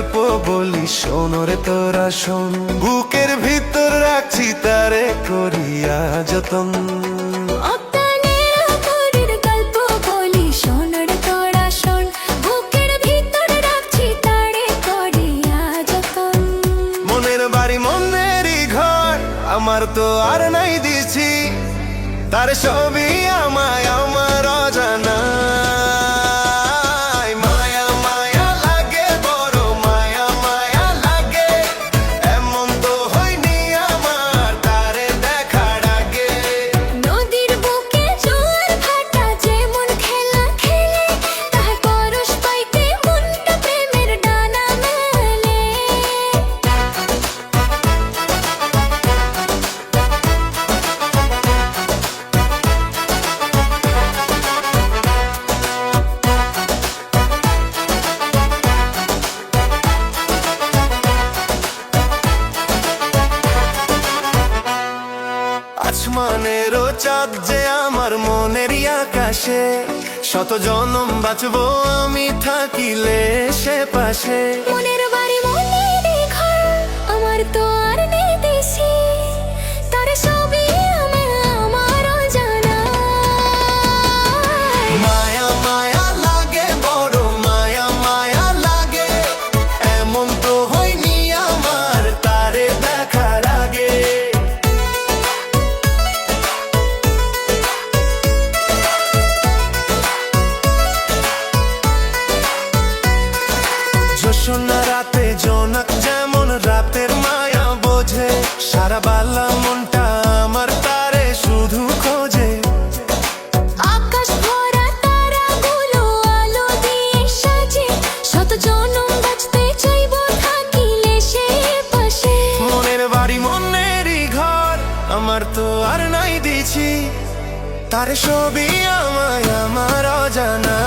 গল্প বলি, শোনরে তোরা শোন। বুকের ভিতর রাখছি তারে করিয়া যতন। মনের বাড়ি মনেরই ঘর, আমার তো আর নাই দিছি, তার সবই আমায় আমার অজানা। মায়া মায়া লাগে, বড় মায়া মায়া লাগে, এমন তো হয়নি আমার তারে দেখার আগে। নদীর বুকে জোয়ার ভাটা যেমন খেলা খেলে, তাহার পরশ পাইতে মনটা প্রেমের ডানা মেলে। আসমানেরও চাঁদ যে আমার মনেরই আকাশে, শত জনম বাঁচবো আমি থাকিলে সে পাশে। মনের বাড়ি মনেরই ঘর, আমার তো আর নেই দেশি, তার সবই আমার অজানা। মায়া মায়া লাগে, বড় মায়া মায়া লাগে, এমন তো হয়নি আমার তারে দেখার আগে। জোছনা রাতে জোনাক যেমন রাতের মায়া বোঝে, সারা বালা মনটা আমার তারে শুধু খোঁজে। আকাশ ভরা তারাগুলো আলো দিয়ে সাজে, শত জনম বাঁচতে চাইবো থাকিলে সে পাশে। মনের বাড়ি মনেরই ঘর, আমার তো আর নাই দিছি, তার সবই আমায় আমার অজানা।